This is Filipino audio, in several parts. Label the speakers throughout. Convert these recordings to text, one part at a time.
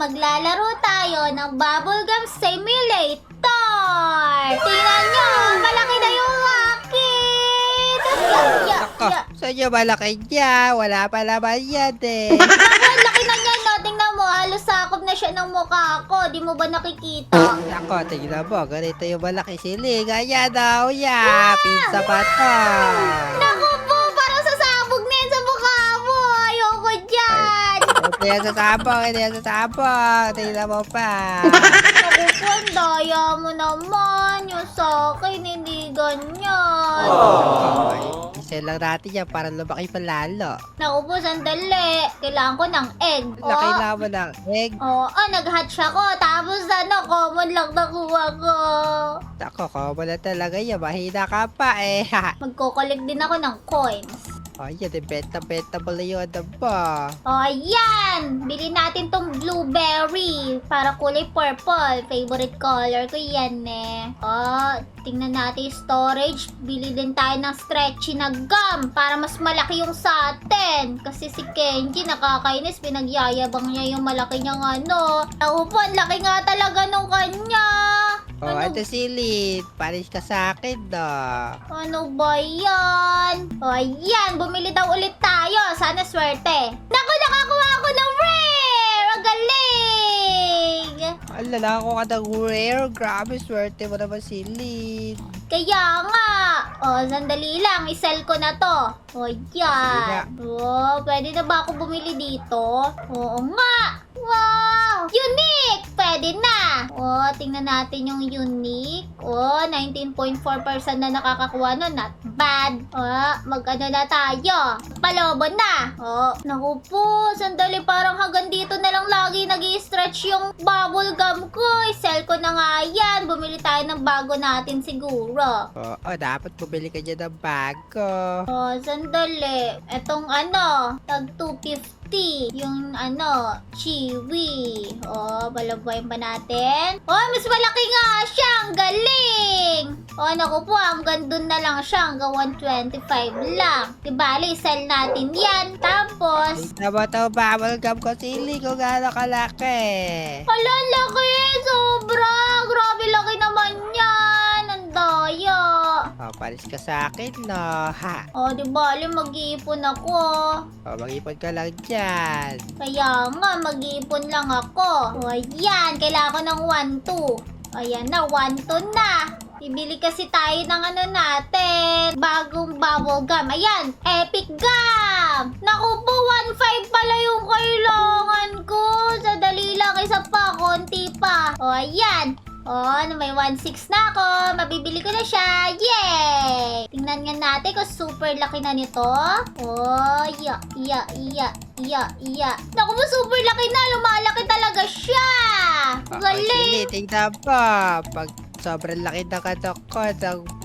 Speaker 1: maglalaro tayo ng Bubblegum Simulator! Tingnan nyo! Malaki na yung akin!
Speaker 2: Nako, sa'yo malaki niya. Wala pa naman yan eh.
Speaker 1: Ang laki na niya, no? Tingnan mo, halos sakop na siya ng mukha ko. Di mo ba nakikita?
Speaker 2: Nako, tingnan mo. Ganito yung malaki siling. Ayan daw yan. Pizza pa to.
Speaker 1: Naku po, parang sasabog na yun sa mukha mo. Ayoko dyan.
Speaker 2: Hindi yan sasabog. Hindi yan sasabog. Tingnan mo pa.
Speaker 1: Naku po, ang daya mo naman. Yung sa akin, hindi ganyan.
Speaker 2: Isa lang natin yan para lumaki pa lalo.
Speaker 1: Naku po, sandali. Kailangan ko ng egg.
Speaker 2: Laki naman ng egg.
Speaker 1: Oo, nag-hatch ako. Tapos common lang nakuha ko.
Speaker 2: Nako, common na talaga yan. Mahina ka pa eh.
Speaker 1: Magko-collect din ako ng coins.
Speaker 2: Ayan, benta-benta pala yun ba?
Speaker 1: O, ayan! Bili natin tong blueberry para kulay purple. Favorite color ko yan eh. O, tingnan natin yung storage. Bili din tayo ng stretchy na gum para mas malaki yung sa atin. Kasi si Kenji nakakainis. Pinagyayabang niya yung malaki niyang ano. Ako po, ang laki nga talaga nung kanya.
Speaker 2: Oh, ito silid. Paris ka sa akin, no?
Speaker 1: Ano ba yan? O, ayan. Bumili daw ulit tayo. Sana swerte. Naku, nakakuha ako ng rare! Ang galing!
Speaker 2: Alala ko ka ng rare. Grabe, swerte mo naman silid.
Speaker 1: Kaya nga. O, sandali lang. I-sell ko na to. O, yan. O, pwede na ba ako bumili dito? Oo nga. Wow! Unique! Pwede na! O, tingnan natin yung unique. O, 19.4% na nakakakuha nun. Not bad. O, mag-ano na tayo. Palobo na. O, naku po. Sandali, parang hanggang dito na lang lagi nag-i-stretch yung bubble gum ko. I-sell ko na nga yan. Bumili tayo ng bago natin siguro.
Speaker 2: Oo, dapat bumili ka dyan ng bago.
Speaker 1: O, sandali. Etong ano, tag 250. Yung ano, chiwi. O, palabuhin pa natin. O, mas malaki nga siya. Ang galing. O, naku po, hanggang dun na lang siya. Hanggang 125 lang. Di bali, sell natin yan. Tapos,
Speaker 2: Tignan mo ito, bubble gum ko sili kung gaano kalaki.
Speaker 1: ala, laki. Sobra. Grabe, laki naman yan. Ang daya.
Speaker 2: Oh, paris ka sa akin, no? Ha?
Speaker 1: O, di bali, mag-iipon ako.
Speaker 2: Oh, mag-ipon ka lang dyan.
Speaker 1: Kaya nga, mag-iipon lang ako. O, ayan. Kailangan ko ng 1-2. Ayan na, 1-2 na. Bibili kasi tayo ng ano natin. Bagong bubble gum. Ayan, epic gum. Naku po, 1.5 pala yung kailangan ko. Sadali lang, isa pa, konti pa. O, ayan. O, may 1.6 na ako. Mabibili ko na siya. Yay! Tingnan nga natin kung super laki na nito. Oh, Naku mo, super laki na. Lumalaki talaga siya. Galing.
Speaker 2: Tingnan mo. Pag sobrang laki ng katok ko,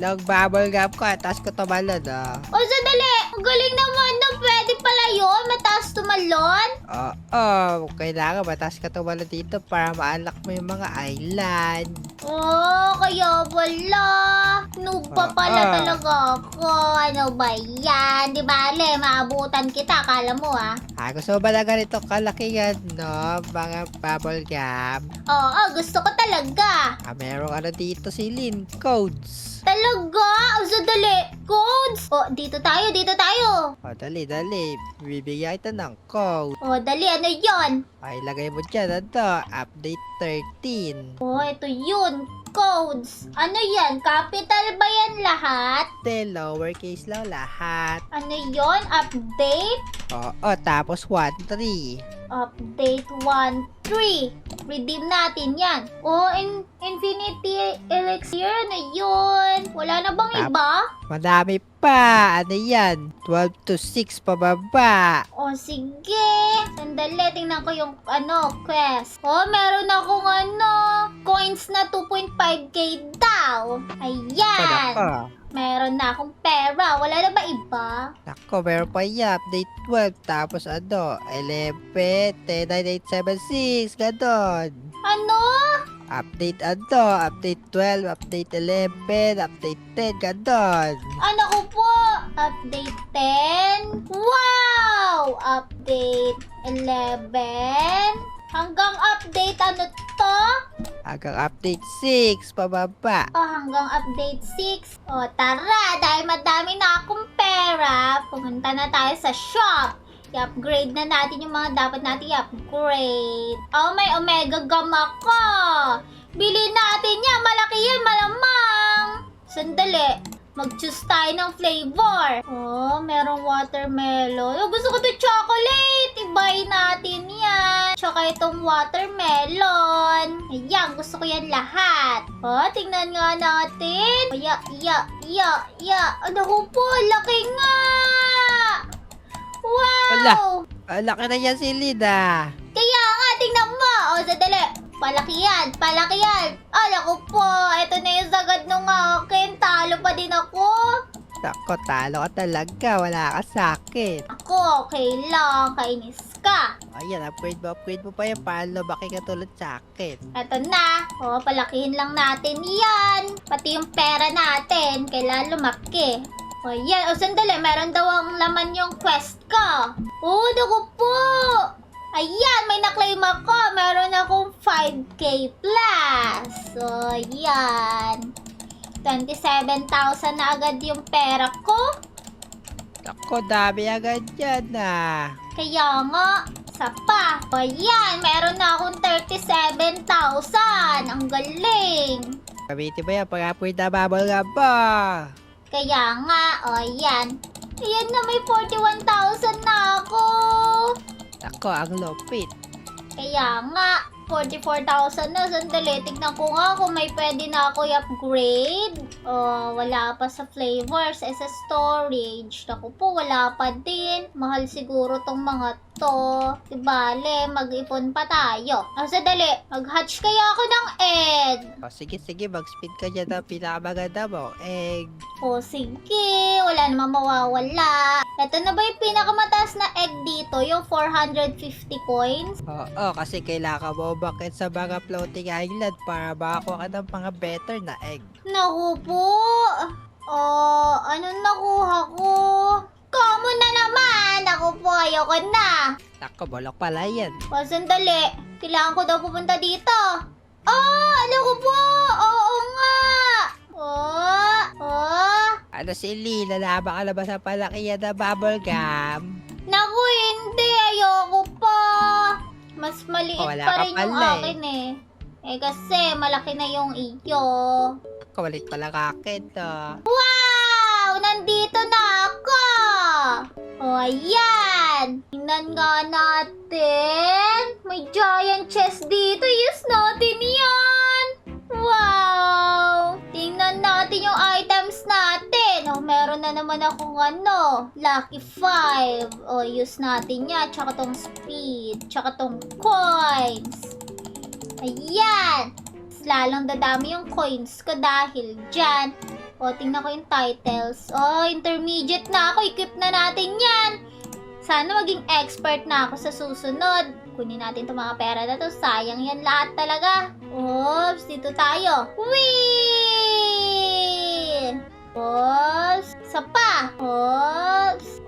Speaker 2: ng bubble gum ko, tapos ko tumalon,
Speaker 1: O, sandali. Ang galing naman na. Pwede pala yun. Mataas tumalon.
Speaker 2: Oo, kailangan mataas ka tumalon dito para ma-unlock mo yung mga island.
Speaker 1: Oh, kaya wala. Noob pa pala talaga ako. Ano ba yan? Di bale, maabutan kita. Akala mo
Speaker 2: Gusto mo ba na ganito kalaki yan, no? Mga bubble gum.
Speaker 1: Oo, gusto ko talaga.
Speaker 2: Merong ano dito si Lin, codes.
Speaker 1: Talaga? Ang sadali. Codes? O, dito tayo.
Speaker 2: O, dali. Bibigyan kita ng code.
Speaker 1: O, dali. Ano yon?
Speaker 2: Ay, lagay mo dyan, update 13.
Speaker 1: O, ito yun. Codes. Ano yan? Capital ba yan lahat?
Speaker 2: Then, lowercase lang lahat.
Speaker 1: Ano yon? Update?
Speaker 2: Oo, tapos 1-3.
Speaker 1: Update 1.3. Redeem natin yan. O, Infinity Elixir. Ano yun? Wala na bang iba?
Speaker 2: Madami pa. Ano yan? 12 to 6 pababa.
Speaker 1: O, sige. Sandali, tingnan ko yung, quest. O, meron akong, coins na 2.5k daw. Ayan.
Speaker 2: Nako.
Speaker 1: Meron na akong pera. Wala na ba iba?
Speaker 2: Nako, meron pa yan. Update 12. Tapos 11, 10, 9, 8, 7, 6. Ganon.
Speaker 1: Ano?
Speaker 2: Update update 12, update 11, update 10, ganon.
Speaker 1: Ano ko po? Update 10? Wow! Update 11? Hanggang update ano to?
Speaker 2: Hanggang update 6, pababa.
Speaker 1: Hanggang update 6. Tara, dahil madami na akong pera, pumunta na tayo sa shop. I-upgrade na natin yung mga dapat natin i-upgrade. May Omega Gum ako. Bilhin natin yan. Malaki yan, malamang. Sandali. Mag-choose tayo ng flavor. Merong watermelon. Gusto ko to chocolate. I-buy natin yan. Tsaka itong watermelon. Ayan, gusto ko yan lahat. Tingnan nga natin. Ano ko po, laki nga. Wow!
Speaker 2: Laki na yan si Lina.
Speaker 1: Kaya nga, tingnan mo. Sandali. Palaki yan. Ko po. Ito na yung sagad nung akin. Talo pa din ako.
Speaker 2: Nako, talo ka talaga. Wala ka sa akin.
Speaker 1: Ako, okay lang. Kainis ka.
Speaker 2: Ayan, upgrade mo pa yan. Paano lumaki ka tulad sa akin?
Speaker 1: Ito na. Palakihin lang natin yan. Pati yung pera natin. Kailangan lumaki. Yan. Sandali. Meron daw ang laman yung quest ko. Naku po. Ayan, may na-claim ako. Meron akong 5K plus. Yan. 27,000 na agad yung pera ko.
Speaker 2: Nako, dami agad yan
Speaker 1: Kaya nga, isa pa. Yan, meron na akong 37,000. Ang galing.
Speaker 2: Gamitin mo yan pag-upgrade na bubble gum mo.
Speaker 1: Kaya nga, yan. Ayan na, may 41,000 na ako.
Speaker 2: Nako, ang lupit.
Speaker 1: Kaya nga, 44,000 na. Sandali, tignan ko nga kung may pwede na ako i-upgrade. Wala pa sa flavors. Sa storage. Naku po, wala pa din. Mahal siguro tong mga to. Bale, mag-ipon pa tayo. Sandali, mag-hatch kaya ako ng egg.
Speaker 2: Sige, mag-spin ka dyan ng pinakamaganda mo. Egg.
Speaker 1: Sige, wala namang mawawala. Ito na ba yung pinakamataas na egg dito? Yung 450 coins?
Speaker 2: Oo, kasi kailangan mo umakit sa mga floating island para makakuha ka ng mga better na egg.
Speaker 1: Naku po. Anong nakuha ko? Common na naman. Naku po, ayoko na.
Speaker 2: Nako, bulok pala yan.
Speaker 1: Sandali. Kailangan ko daw pupunta dito. Naku po. Oo nga.
Speaker 2: Ano si Lina, nabaka na ba sa palakihan na bubble gum?
Speaker 1: Naku, hindi. Ayoko pa. Mas maliit
Speaker 2: Wala
Speaker 1: pa
Speaker 2: ka
Speaker 1: rin yung
Speaker 2: pala
Speaker 1: akin eh. Kasi malaki na yung iyo.
Speaker 2: Kawalit pala kakin to.
Speaker 1: Wow! Nandito na ako! Ayan! Tingnan nga natin. May giant chest dito. Use natin yan! Wow! Tingnan natin yung items natin. Meron na naman akong Lucky 5. Use natin yan. Tsaka tong speed. Tsaka tong coins. Ayan! Lalong dadami yung coins ko dahil dyan. Tingnan ko yung titles. Intermediate na ako. Equip na natin yan. Sana maging expert na ako sa susunod. Kunin natin itong mga pera na to. Sayang yan lahat talaga. Oops, dito tayo. Whee! Oops, isa pa. Oops.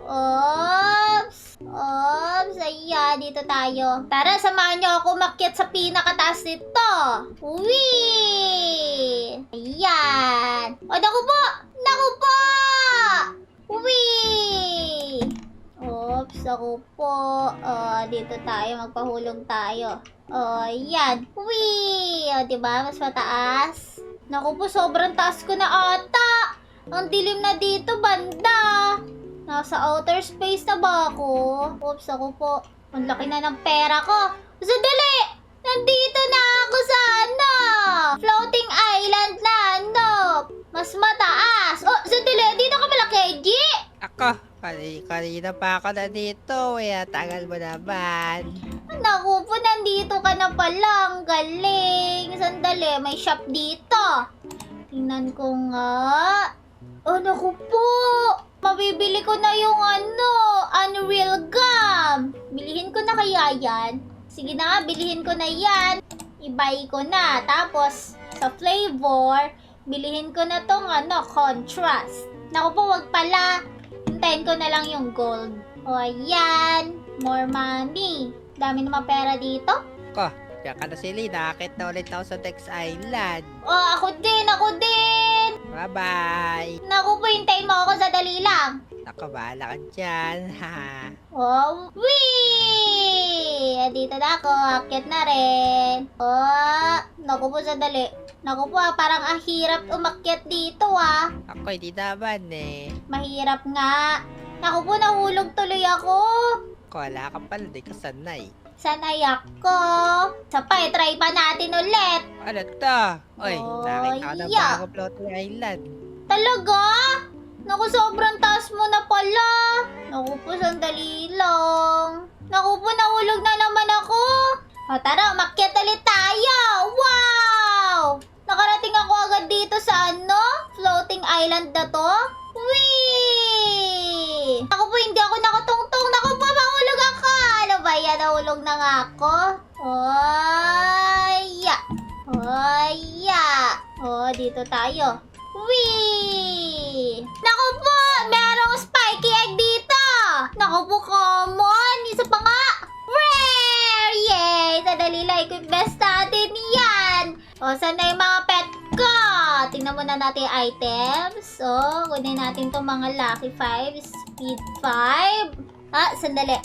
Speaker 1: Ayan, dito tayo. Tara, samahan nyo ako umakyat sa pinakataas nito. Whee! Ayan. Naku po! Whee! Oops, ako po. Dito tayo, magpahulog tayo. Ayan. Whee! Diba? Mas mataas. Naku po, sobrang taas ko na ata. Ang dilim na dito, banda. Nasa outer space na ba ako? Oops, ako po. Ang laki na ng pera ko. Sandali! Nandito na ako sa floating island na mas mataas. Sandali! Dito ka malaki, G!
Speaker 2: Ako, kanina pa ako na dito. Tagal mo naman.
Speaker 1: Naku po, nandito ka na pala. Ang galing. Sandali, may shop dito. Tingnan ko nga. Naku po. Mabibili ko na yung Unreal Gum. Bilihin ko na kaya yan? Sige na nga, bilihin ko na yan. I-buy ko na. Tapos, sa flavor, bilihin ko na tong contrast. Naku po, wag pala. Hintayin ko na lang yung gold. Ayan. More money. Dami naman pera dito.
Speaker 2: Nako, diyan ka na sili. Nakakit na ulit ako sa Dex Island.
Speaker 1: Oh, ako din, ako din.
Speaker 2: Bye-bye.
Speaker 1: Naku po, hintayin mo ako sa dali lang.
Speaker 2: Nako, bahala ka dyan. Ha.
Speaker 1: Oh, wee! Dito na ako, akyat na rin. Oh, naku po, sandali. Naku po, parang ang hirap umakyat dito ah.
Speaker 2: Ako, hindi naman eh.
Speaker 1: Mahirap nga. Naku po, nahulog tuloy ako.
Speaker 2: Wala ka pala, di ka sanay.
Speaker 1: Sanay ako. Sapay, try pa natin ulit.
Speaker 2: Ano to? Oy,
Speaker 1: Oh,
Speaker 2: nakita ko na
Speaker 1: yeah.
Speaker 2: bago floating island.
Speaker 1: Talaga? Naku, sobrang taas mo na pala. Naku po, sandali lang. Naku po, nahulog na naman ako. O tara, umakyat ulit tayo. Wow! Nakarating ako agad dito sa floating island na to. Whee! Naku po, hindi ako nakatungtong. Naku po, mahulog ako. Ano ba yan? Nahulog na nga ako. Oya! Oya! Oh, dito tayo. Whee! Naku po! Merong spiky egg dito! Naku po, common! Isa pa nga! Rare! Yay! Sadali lang, equip best natin yan! O, saan na yung mga pet ko? Tingnan muna natin yung items. O, kunin natin itong mga Lucky 5, Speed 5. Ah, sandali.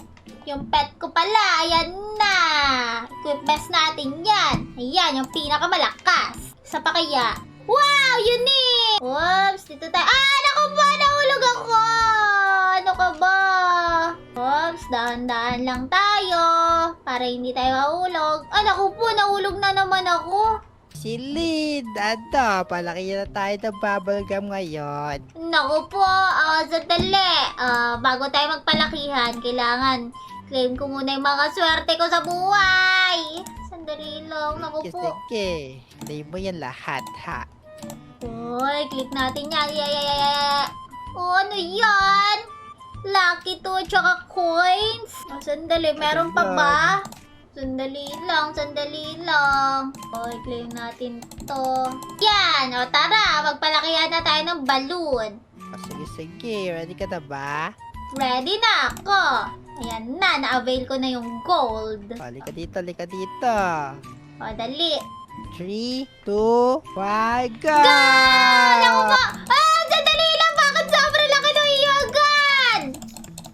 Speaker 1: Yung pet ko pala, ayan na! Equip best natin yan. Ayan, yung pinakamalakas. Isa pa kaya? Wow! Unique! Oops! Dito tayo. Ah! Naku po! Nahulog ako! Ano ka ba? Oops! Dahan-dahan lang tayo. Para hindi tayo mahulog. Ah! Naku po! Nahulog na naman ako.
Speaker 2: Silid! Ano? Palaki na tayo ng bubblegum ngayon.
Speaker 1: Naku po! Sandali. Bago tayo magpalakihan, kailangan claim ko muna yung mga swerte ko sa buhay. Sandali lang. Naku
Speaker 2: Sige,
Speaker 1: po.
Speaker 2: sige. Claim mo yan lahat, ha?
Speaker 1: Uy, click natin yan. Oh, ano yan? Lucky to, tsaka coins. Oh, sandali, meron pa ba? Sandali lang, sandali lang. Oh, claim natin to. Yan, o tara, magpalakihan na tayo ng balloon.
Speaker 2: Sige, sige. Ready ka na ba?
Speaker 1: Ready na ako. Ayan na, na-avail ko na yung gold.
Speaker 2: Halika dito, halika dito.
Speaker 1: O, dali.
Speaker 2: 3, 2, 1, go!
Speaker 1: Naku po! Ah, sandali lang, bakit sobrang laki ng iyagan?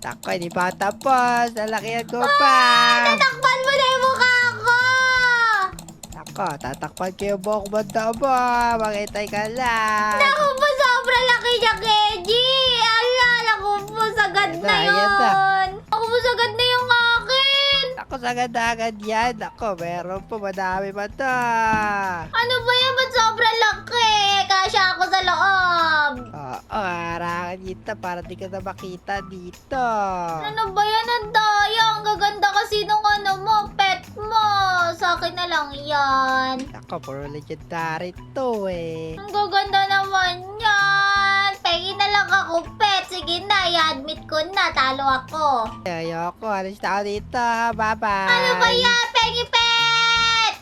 Speaker 2: Ako, hindi pa tapos. Lalakihan ko pa.
Speaker 1: Tatakpan mo na yung mukha ko!
Speaker 2: Ako, tatakpan ko yung buhok banda mo. Makitay ka lang.
Speaker 1: Naku po, sobrang laki niya, Keji! Ala, naku po, sagad na
Speaker 2: Ayan na.
Speaker 1: yun! Naku po, sagad na yung akin!
Speaker 2: Ako, sagad-agad yan. Ako, meron po. Madami pa to.
Speaker 1: Ano ba yan? Ba't sobrang laki? Kasya ako sa loob!
Speaker 2: Oo, harangan kita para di ka na makita dito.
Speaker 1: Ano ba yan? Ang daya! Ang gaganda kasi nung pet mo! Sa akin na lang yan!
Speaker 2: Ako, puro legendary to eh.
Speaker 1: Ang gaganda naman yan! Pengi na lang ako, pet! Sige na, i-admit ko na, talo ako!
Speaker 2: Ayoko, alis na ako dito. Bye-bye.
Speaker 1: Ano ba yan? Pengi, pet!